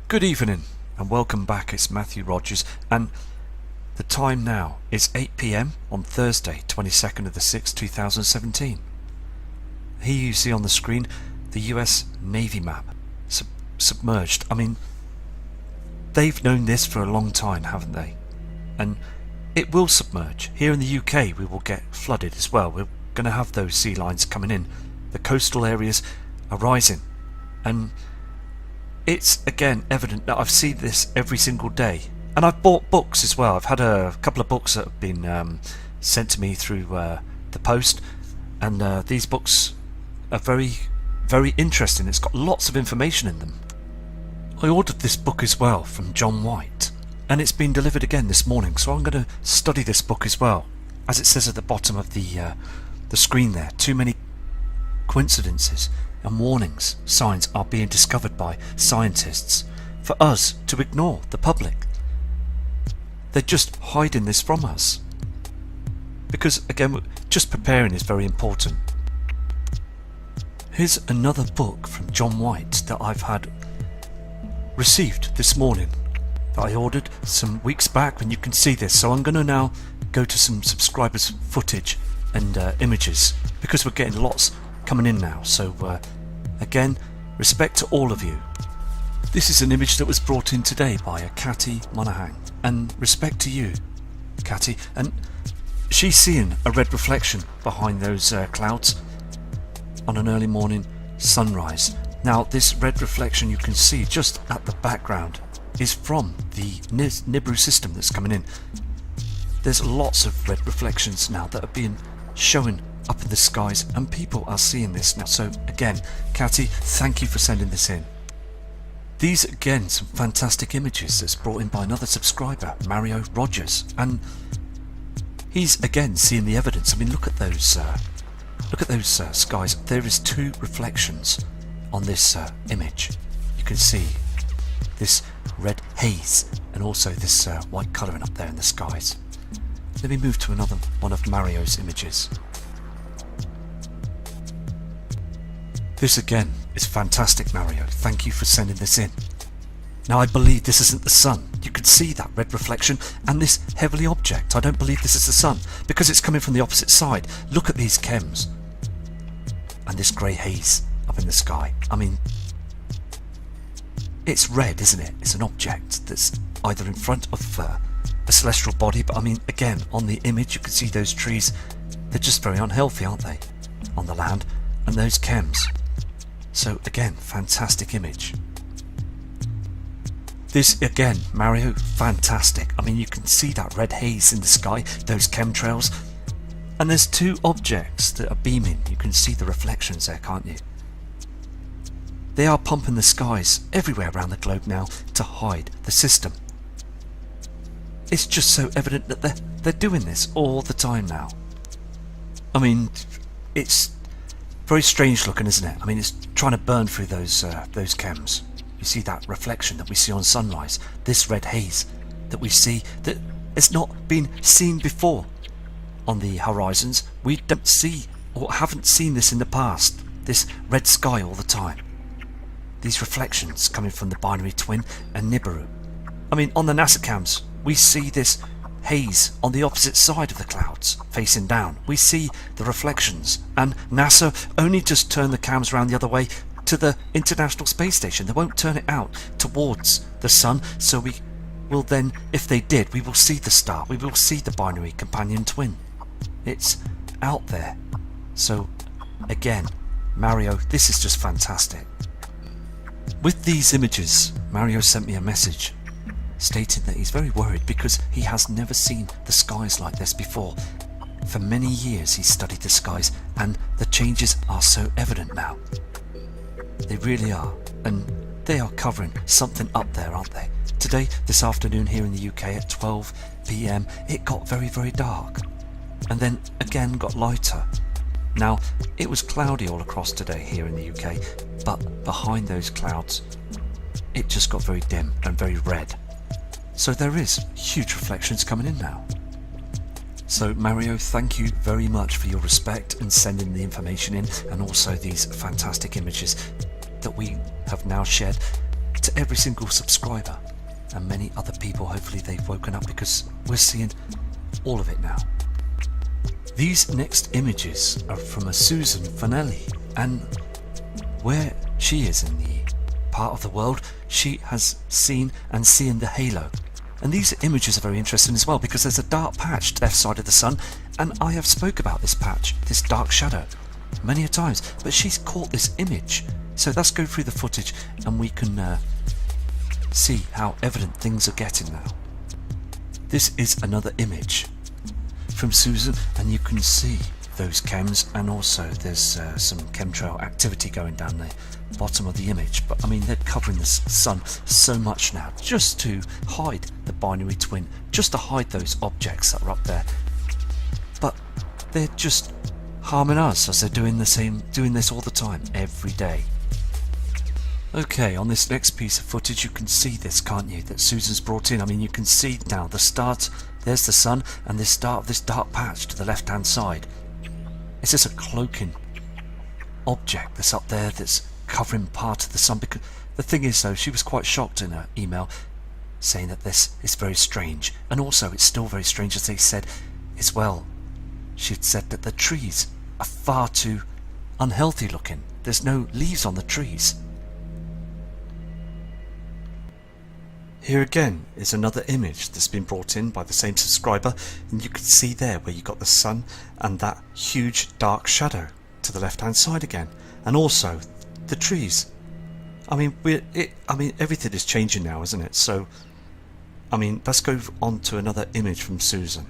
Good evening and welcome back. It's Matthew Rogers, and the time now is 8 p.m. on Thursday, 22nd of the 6th, 2017. Here you see on the screen the US Navy map, submerged. I mean, they've known this for a long time, haven't they? And it will submerge. Here in the UK we will get flooded as well. We're going to have those sea lines coming in. The coastal areas are rising, and it's again evident that I've seen this every single day. And I've bought books as well. I've had a couple of books that have been sent to me through the post, and these books are very, very interesting. It's got lots of information in them. I ordered this book as well from John White, and it's been delivered again this morning, so I'm going to study this book as well. As it says at the bottom of the screen there, too many coincidences and warnings signs are being discovered by scientists for us to ignore, the public. They're just hiding this from us. Because again, just preparing is very important. Here's another book from John White that I've had received this morning, that I ordered some weeks back, and you can see this. So I'm going to now go to some subscribers' footage and images, because we're getting lots coming in now. So again, respect to all of you. This is an image that was brought in today by a Catty Monaghan, and respect to you, Catty. And she's seeing a red reflection behind those clouds on an early morning sunrise. Now this red reflection you can see just at the background is from the Nibiru system that's coming in. There's lots of red reflections now that are being shown up in the skies, and people are seeing this now. So again, Catty, thank you for sending this in. These again, some fantastic images that's brought in by another subscriber, Mario Rogers, and he's again seeing the evidence. I mean, look at those skies. There is two reflections on this image. You can see this red haze and also this white colouring up there in the skies. Let me move to another one of Mario's images. This again is fantastic, Mario. Thank you for sending this in. Now I believe this isn't the sun. You can see that red reflection and this heavenly object. I don't believe this is the sun because it's coming from the opposite side. Look at these chems and this grey haze up in the sky. I mean, it's red, isn't it? It's an object that's either in front of a celestial body, but I mean, again, on the image you can see those trees. They're just very unhealthy, aren't they, on the land, and those chems. So again, fantastic image. This again, Mario, fantastic. I mean, you can see that red haze in the sky, those chemtrails, and there's two objects that are beaming. You can see the reflections there, can't you? They are pumping the skies everywhere around the globe now to hide the system. It's just so evident that they're doing this all the time now. I mean, it's very strange looking, isn't it? I mean, it's trying to burn through those chems. You see that reflection that we see on sunrise, this red haze that we see that has not been seen before on the horizons. We don't see or haven't seen this in the past, this red sky all the time. These reflections coming from the binary twin and Nibiru. I mean, on the NASA cams, we see this haze on the opposite side of the clouds, facing down. We see the reflections, and NASA only just turn the cams around the other way to the International Space Station. They won't turn it out towards the sun, so we will then, if they did, we will see the star, we will see the binary companion twin. It's out there. So again, Mario, this is just fantastic. With these images, Mario sent me a message stating that he's very worried because he has never seen the skies like this before. For many years he's studied the skies, and the changes are so evident now. They really are, and they are covering something up there, aren't they? Today, this afternoon here in the UK at 12 p.m, it got very, very dark, and then again got lighter. Now, it was cloudy all across today here in the UK, but behind those clouds, it just got very dim and very red. So there is huge reflections coming in now. So Mario, thank you very much for your respect and sending the information in, and also these fantastic images that we have now shared to every single subscriber. And many other people, hopefully they've woken up, because we're seeing all of it now. These next images are from a Susan Fanelli, and where she is in the part of the world she has seen and seeing the halo. And these images are very interesting as well, because there's a dark patch to the left side of the sun, and I have spoke about this patch, this dark shadow, many a times, but she's caught this image. So let's go through the footage and we can see how evident things are getting now. This is another image from Susan, and you can see those chems, and also there's some chemtrail activity going down the bottom of the image. But I mean, they're covering the sun so much now, just to hide the binary twin, just to hide those objects that are up there. But they're just harming us, as they're doing this all the time, every day. Okay, on this next piece of footage you can see this, can't you, that Susan's brought in. I mean, you can see now the start, there's the sun, and the start of this dark patch to the left hand side. It's just a cloaking object that's up there that's covering part of the sun. Because the thing is though, she was quite shocked in her email, saying that this is very strange, and also it's still very strange, as they said as well. She'd said that the trees are far too unhealthy looking. There's no leaves on the trees. Here again is another image that's been brought in by the same subscriber, and you can see there where you got the sun and that huge dark shadow to the left hand side again, and also the trees. I mean, everything is changing now, isn't it? So, I mean, let's go on to another image from Susan,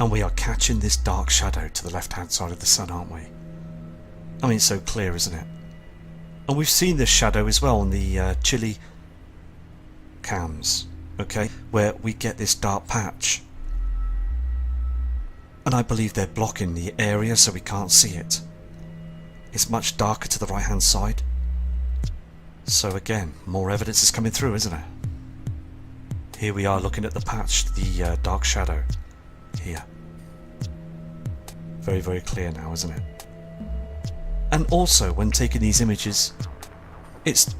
and we are catching this dark shadow to the left hand side of the sun, aren't we? I mean, it's so clear, isn't it? And we've seen this shadow as well on the Chile cams, okay, where we get this dark patch, and I believe they're blocking the area so we can't see it. It's much darker to the right hand side, so again, more evidence is coming through, isn't it? Here we are looking at the patch, the dark shadow here. Very, very clear now, isn't it? And also, when taking these images, it's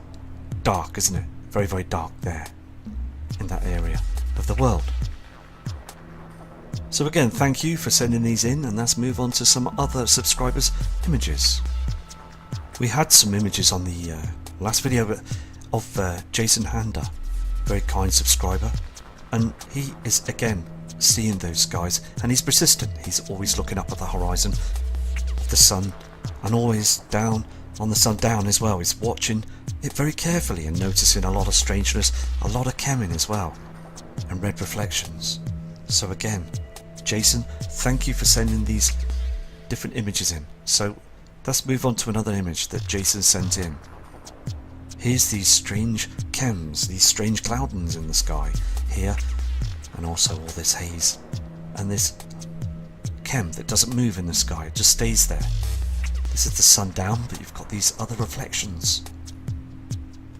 dark, isn't it? Very, very dark there in that area of the world. So again, thank you for sending these in, and let's move on to some other subscribers' images. We had some images on the last video of Jason Handa, very kind subscriber, and he is again seeing those skies, and he's persistent. He's always looking up at the horizon of the sun, and always down on the sun down as well. He's watching it very carefully and noticing a lot of strangeness, a lot of cheming as well, and red reflections. So again, Jason, thank you for sending these different images in. So let's move on to another image that Jason sent in. Here's these strange chems, these strange cloudings in the sky here, and also all this haze, and this chem that doesn't move in the sky, it just stays there. This is the sun down, but you've got these other reflections.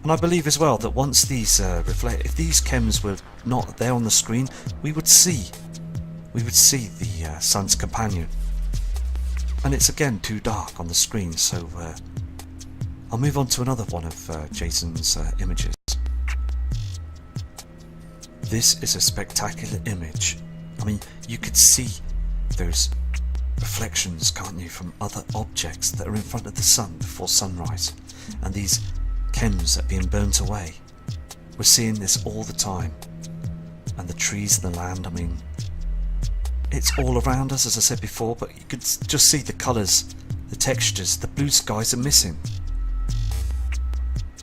And I believe as well that once these if these chems were not there on the screen, we would see the sun's companion. And it's again too dark on the screen, so I'll move on to another one of Jason's images. This is a spectacular image. I mean, you could see those reflections, can't you, from other objects that are in front of the sun before sunrise, and these chems that are being burnt away. We're seeing this all the time, and the trees and the land, I mean, it's all around us, as I said before, but you could just see the colours, the textures. The blue skies are missing.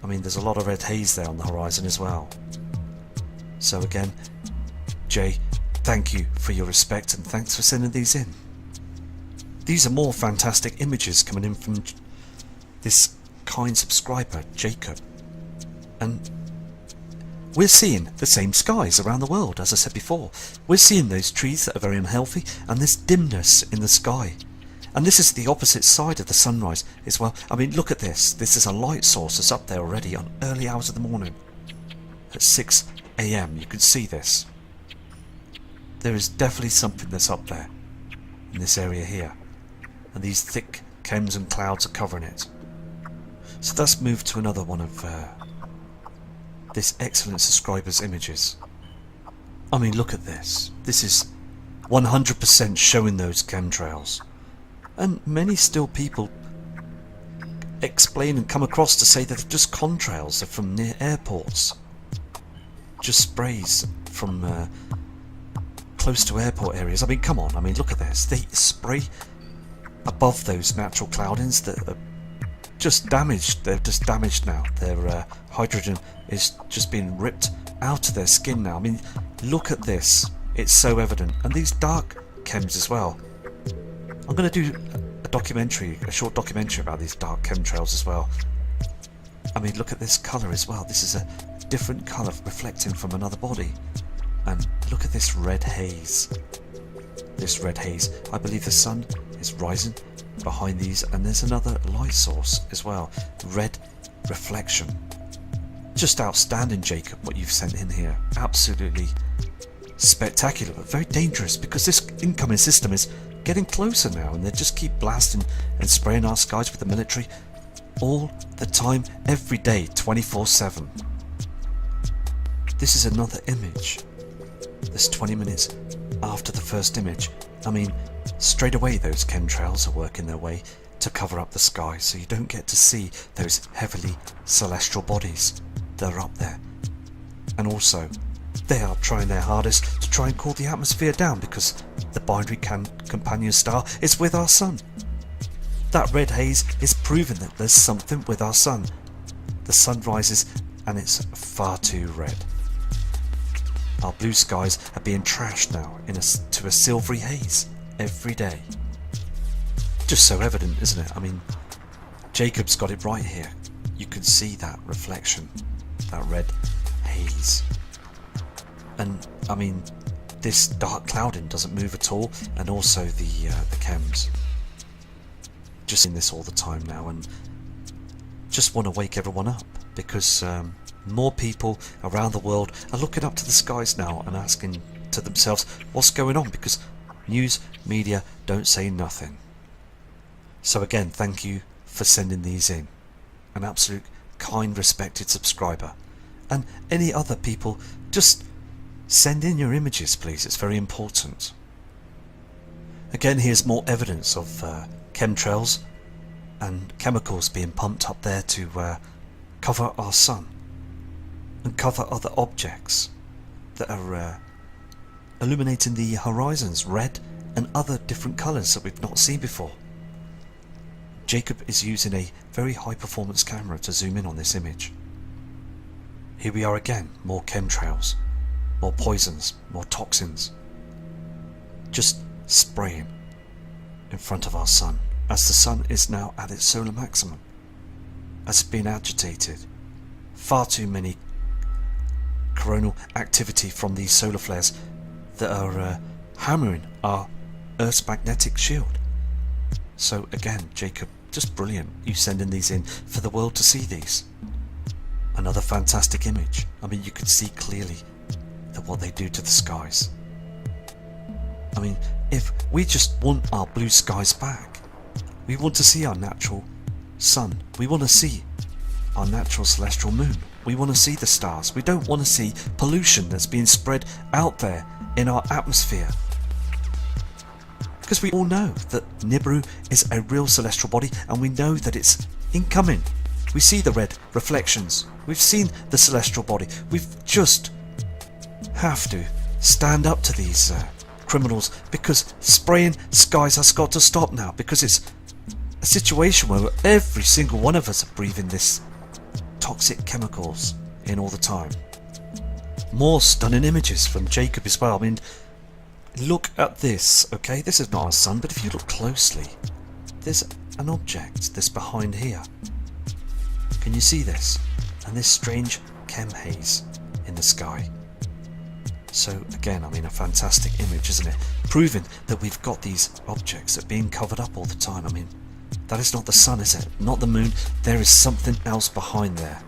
I mean, there's a lot of red haze there on the horizon as well. So again, Jay, thank you for your respect, and thanks for sending these in. These are more fantastic images coming in from this kind subscriber, Jacob. And we're seeing the same skies around the world, as I said before. We're seeing those trees that are very unhealthy, and this dimness in the sky. And this is the opposite side of the sunrise as well. I mean, look at this. This is a light source that's up there already on early hours of the morning. At 6 AM, you can see this. There is definitely something that's up there in this area here. And these thick chems and clouds are covering it. So let's move to another one of this excellent subscriber's images. I mean, look at this. This is 100% showing those chemtrails. And many still people explain and come across to say that they're just contrails, they're from near airports. Just sprays from close to airport areas. I mean, come on, I mean, look at this. They spray above those natural cloudings that are just damaged. They're just damaged now. Their hydrogen is just being ripped out of their skin now. I mean, look at this. It's so evident. And these dark chems as well. I'm going to do a short documentary about these dark chemtrails as well. I mean, look at this colour as well. This is a different colour reflecting from another body. And look at this red haze. This red haze. I believe the sun is rising behind these, and there's another light source as well. Red reflection. Just outstanding, Jacob, what you've sent in here. Absolutely spectacular, but very dangerous, because this incoming system is getting closer now, and they just keep blasting and spraying our skies with the military all the time, every day, 24/7. This is another image. This 20 minutes after the first image. I mean, straight away those chemtrails are working their way to cover up the sky, so you don't get to see those heavily celestial bodies that are up there. And also, they are trying their hardest to try and cool the atmosphere down, because the binary companion star is with our sun. That red haze is proving that there's something with our sun. The sun rises and it's far too red. Our blue skies are being trashed now to a silvery haze every day. Just so evident, isn't it? I mean, Jacob's got it right here. You can see that reflection, that red haze. And I mean, this dark clouding doesn't move at all, and also the chems. Just in this all the time now, and just want to wake everyone up, because more people around the world are looking up to the skies now and asking to themselves what's going on, because news media don't say nothing. So again, thank you for sending these in. An absolute kind, respected subscriber. And any other people, just send in your images, please. It's very important. Again, here's more evidence of chemtrails and chemicals being pumped up there to cover our sun and cover other objects that are illuminating the horizons, red and other different colours that we've not seen before. Jacob is using a very high performance camera to zoom in on this image. Here we are again, more chemtrails, more poisons, more toxins, just spraying in front of our sun, as the sun is now at its solar maximum, as it's been agitated. Far too many coronal activity from these solar flares that are hammering our Earth's magnetic shield. So again, Jacob, just brilliant, you sending these in for the world to see these. Another fantastic image. I mean, you can see clearly that what they do to the skies. I mean, if we just want our blue skies back, we want to see our natural sun, we want to see our natural celestial moon, we want to see the stars, we don't want to see pollution that's being spread out there in our atmosphere. Because we all know that Nibiru is a real celestial body, and we know that it's incoming. We see the red reflections, we've seen the celestial body. We've just have to stand up to these criminals, because spraying skies has got to stop now, because it's a situation where every single one of us are breathing this toxic chemicals in all the time. More stunning images from Jacob as well. I mean, look at this, okay? This is not our sun, but if you look closely, there's an object that's behind here. Can you see this? And this strange chem haze in the sky. So again, I mean, a fantastic image, isn't it? Proving that we've got these objects that are being covered up all the time. I mean, that is not the sun, is it? Not the moon. There is something else behind there.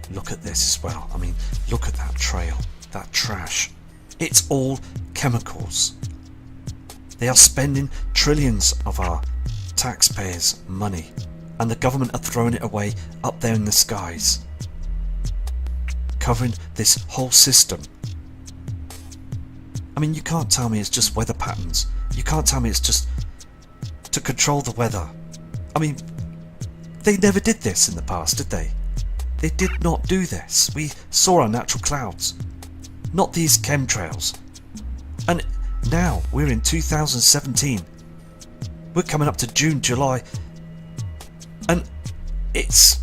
Look at this as well. I mean, look at that trail, that trash. It's all chemicals. They are spending trillions of our taxpayers' money, and the government are throwing it away up there in the skies, covering this whole system. I mean, you can't tell me it's just weather patterns. You can't tell me it's just to control the weather. I mean, they never did this in the past, did they? They did not do this. We saw our natural clouds, not these chemtrails. And now we're in 2017. We're coming up to June, July, and it's,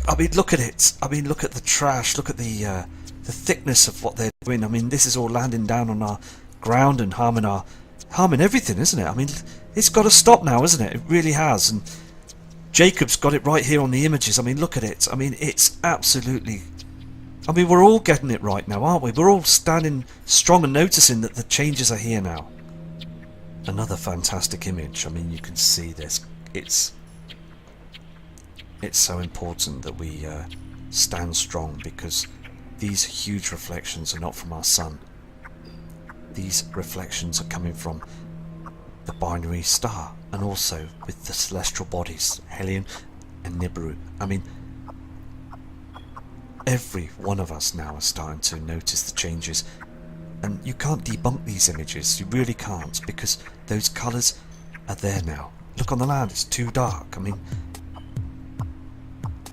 I mean, look at it. I mean, look at the trash. Look at the thickness of what they're doing. I mean, this is all landing down on our ground and harming everything, isn't it? I mean, it's got to stop now, isn't it? It really has. And Jacob's got it right here on the images. I mean, look at it. I mean, it's absolutely, I mean, we're all getting it right now, aren't we? We're all standing strong and noticing that the changes are here now. Another fantastic image. I mean, you can see this. It's so important that we stand strong, because these huge reflections are not from our sun. These reflections are coming from the binary star, and also with the celestial bodies, Helion and Nibiru. I mean, every one of us now is starting to notice the changes, and you can't debunk these images. You really can't, because those colours are there now. Look on the land, it's too dark. I mean,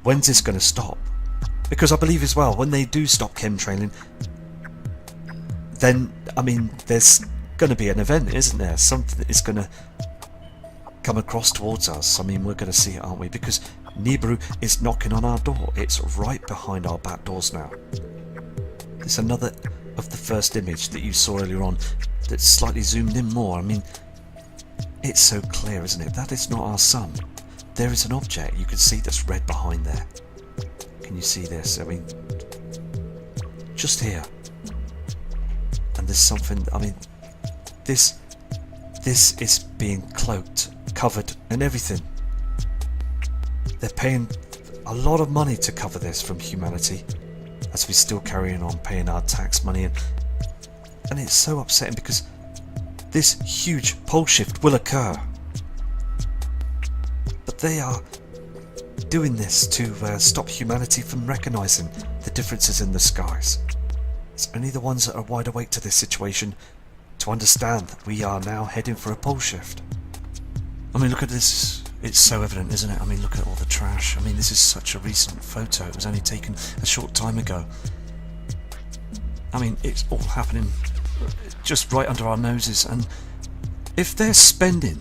when's this going to stop? Because I believe as well, when they do stop chemtrailing, then, I mean, there's going to be an event, isn't there? Something that is going to come across towards us. I mean, we're going to see it, aren't we? Because Nibiru is knocking on our door. It's right behind our back doors now. It's another of the first image that you saw earlier on that's slightly zoomed in more. I mean, it's so clear, isn't it? That is not our sun. There is an object you can see that's red behind there. Can you see this? I mean, just here. And there's something, I mean, this is being cloaked, covered, and everything. They're paying a lot of money to cover this from humanity, as we're still carrying on paying our tax money, and it's so upsetting, because this huge pole shift will occur, but they are doing this to stop humanity from recognising the differences in the skies. It's only the ones that are wide awake to this situation to understand that we are now heading for a pole shift. I mean, look at this. It's so evident, isn't it? I mean, look at all the trash. I mean, this is such a recent photo. It was only taken a short time ago. I mean, it's all happening just right under our noses. And if they're spending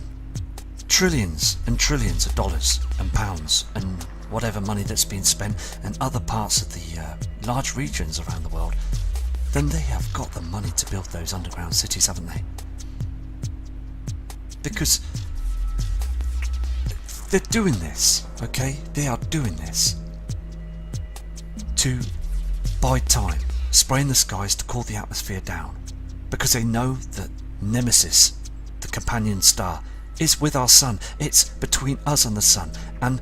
trillions and trillions of dollars and pounds and whatever money that's being spent in other parts of the large regions around the world, then they have got the money to build those underground cities, haven't they? Because they're doing this, okay? They are doing this to buy time, spraying the skies to cool the atmosphere down, because they know that Nemesis, the companion star, is with our sun. It's between us and the sun, and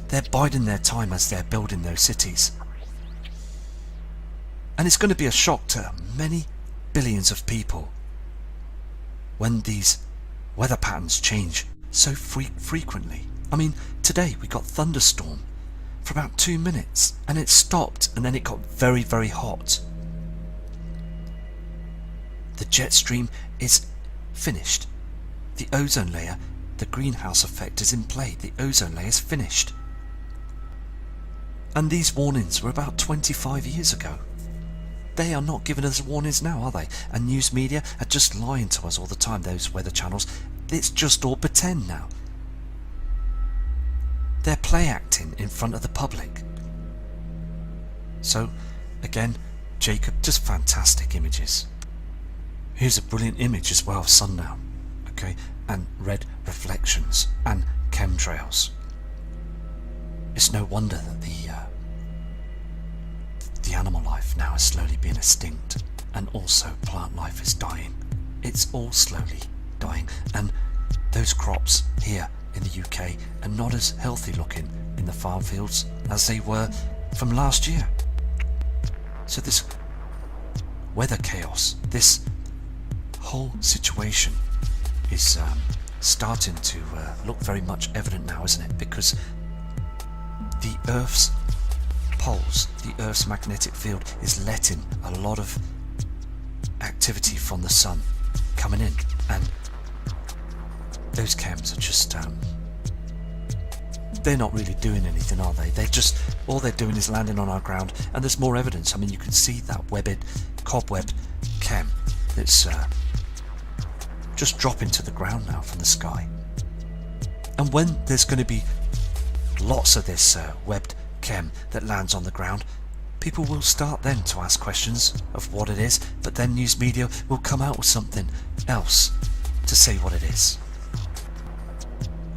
they're biding their time as they're building those cities. And it's going to be a shock to many billions of people when these weather patterns change so frequently. I mean, today we got thunderstorm for about 2 minutes, and it stopped, and then it got very, very hot. The jet stream is finished. The ozone layer, the greenhouse effect is in play. The ozone layer is finished. And these warnings were about 25 years ago. They are not giving us warnings now, are they? And news media are just lying to us all the time, those weather channels. It's just all pretend now. They're play acting in front of the public. So, again, Jacob, just fantastic images. Here's a brilliant image as well of sundown, okay, and red reflections and chemtrails. It's no wonder that the animal life now is slowly being extinct, and also plant life is dying. It's all slowly dying, and those crops here in the UK are not as healthy looking in the farm fields as they were from last year. So this weather chaos, this whole situation is starting to look very much evident now, isn't it? Because the Earth's poles, the Earth's magnetic field is letting a lot of activity from the sun coming in, and those chems are just they're not really doing anything, are they? All they're doing is landing on our ground, and there's more evidence. I mean, you can see that cobweb chem that's just dropping to the ground now from the sky. And when there's going to be lots of this webbed chem that lands on the ground, people will start then to ask questions of what it is, but then news media will come out with something else to say what it is.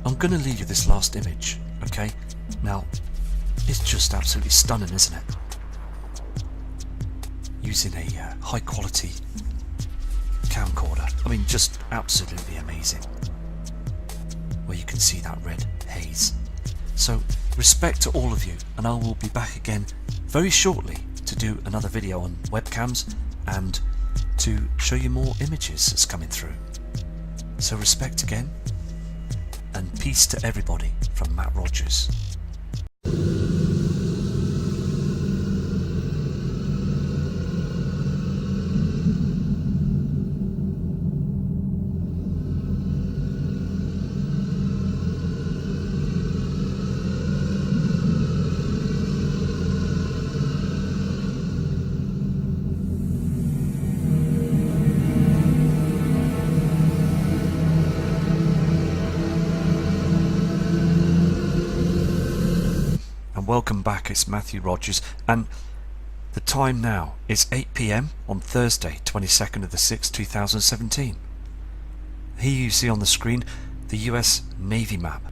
I'm going to leave you this last image, okay? Now, it's just absolutely stunning, isn't it? Using a high quality camcorder. I mean, just absolutely amazing. Where you can see that red haze. So, respect to all of you, and I will be back again very shortly to do another video on webcams and to show you more images that's coming through. So respect again, and peace to everybody from Matt Rogers. Welcome back, it's Matthew Rogers, and the time now is 8 PM on Thursday, 22nd of the 6th, 2017. Here you see on the screen the US Navy map,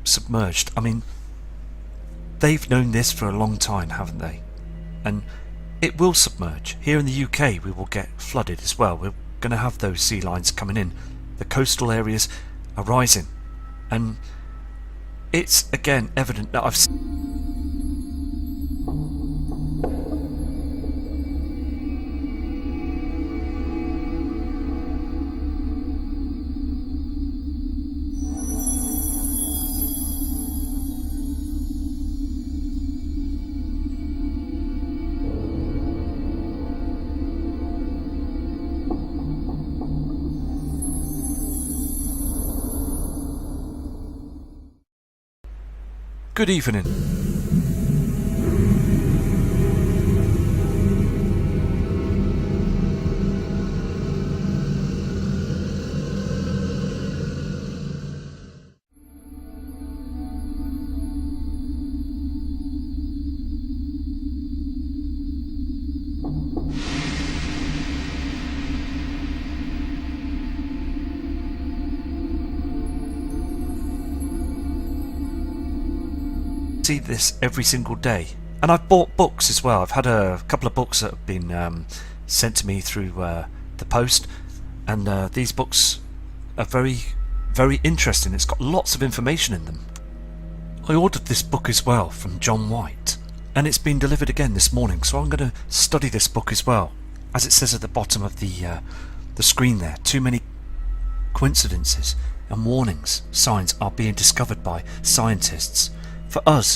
submerged. I mean, they've known this for a long time, haven't they? And it will submerge. Here in the UK we will get flooded as well. We're going to have those sea lines coming in. The coastal areas are rising, and it's again evident that I've seen Good evening. See this every single day, and I've bought books as well. I've had a couple of books that have been sent to me through the post, and these books are very, very interesting. It's got lots of information in them. I ordered this book as well from John White, and it's been delivered again this morning, so I'm going to study this book as well. As it says at the bottom of the screen there, too many coincidences and warnings signs are being discovered by scientists. For us,